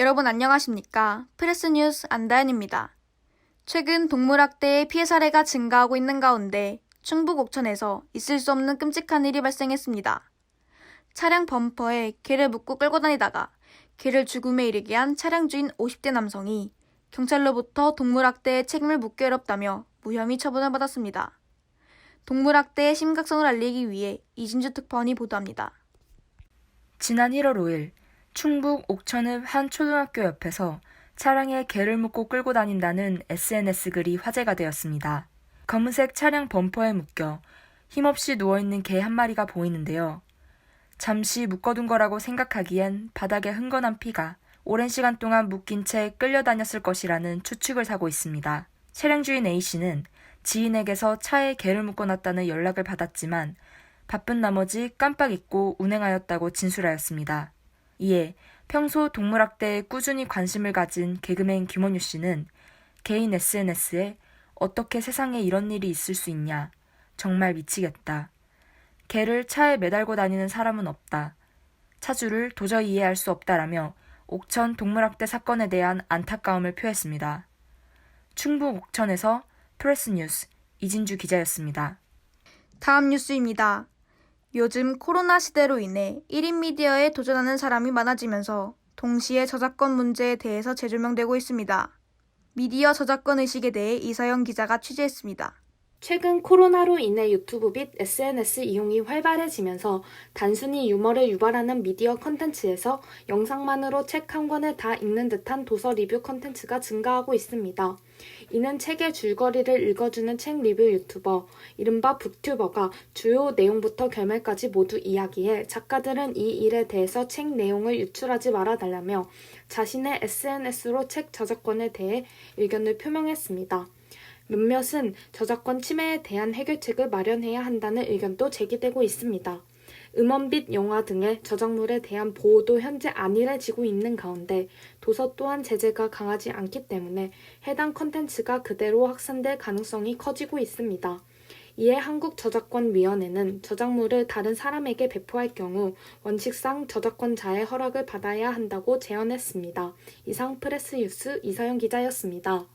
여러분 안녕하십니까? 프레스뉴스 안다현입니다. 최근 동물학대의 피해 사례가 증가하고 있는 가운데 충북 옥천에서 있을 수 없는 끔찍한 일이 발생했습니다. 차량 범퍼에 개를 묶고 끌고 다니다가 개를 죽음에 이르게 한 차량 주인 50대 남성이 경찰로부터 동물학대의 책임을 묻기 어렵다며 무혐의 처분을 받았습니다. 동물학대의 심각성을 알리기 위해 이진주 특파원이 보도합니다. 지난 1월 5일 충북 옥천의 한 초등학교 옆에서 차량에 개를 묶고 끌고 다닌다는 SNS 글이 화제가 되었습니다. 검은색 차량 범퍼에 묶여 힘없이 누워있는 개 한 마리가 보이는데요. 잠시 묶어둔 거라고 생각하기엔 바닥에 흥건한 피가 오랜 시간 동안 묶인 채 끌려다녔을 것이라는 추측을 사고 있습니다. 차량 주인 A씨는 지인에게서 차에 개를 묶어놨다는 연락을 받았지만 바쁜 나머지 깜빡 잊고 운행하였다고 진술하였습니다. 이에 평소 동물학대에 꾸준히 관심을 가진 개그맨 김원유 씨는 개인 SNS에 어떻게 세상에 이런 일이 있을 수 있냐. 정말 미치겠다. 개를 차에 매달고 다니는 사람은 없다. 차주를 도저히 이해할 수 없다라며 옥천 동물학대 사건에 대한 안타까움을 표했습니다. 충북 옥천에서 프레스뉴스 이진주 기자였습니다. 다음 뉴스입니다. 요즘 코로나 시대로 인해 1인 미디어에 도전하는 사람이 많아지면서 동시에 저작권 문제에 대해서 재조명되고 있습니다. 미디어 저작권 의식에 대해 이서영 기자가 취재했습니다. 최근 코로나로 인해 유튜브 및 SNS 이용이 활발해지면서 단순히 유머를 유발하는 미디어 컨텐츠에서 영상만으로 책 한 권을 다 읽는 듯한 도서 리뷰 컨텐츠가 증가하고 있습니다. 이는 책의 줄거리를 읽어주는 책 리뷰 유튜버, 이른바 북튜버가 주요 내용부터 결말까지 모두 이야기해 작가들은 이 일에 대해서 책 내용을 유출하지 말아달라며 자신의 SNS로 책 저작권에 대해 의견을 표명했습니다. 몇몇은 저작권 침해에 대한 해결책을 마련해야 한다는 의견도 제기되고 있습니다. 음원 및 영화 등의 저작물에 대한 보호도 현재 안일해지고 있는 가운데 도서 또한 제재가 강하지 않기 때문에 해당 컨텐츠가 그대로 확산될 가능성이 커지고 있습니다. 이에 한국저작권위원회는 저작물을 다른 사람에게 배포할 경우 원칙상 저작권자의 허락을 받아야 한다고 제언했습니다. 이상 프레스뉴스 이서영 기자였습니다.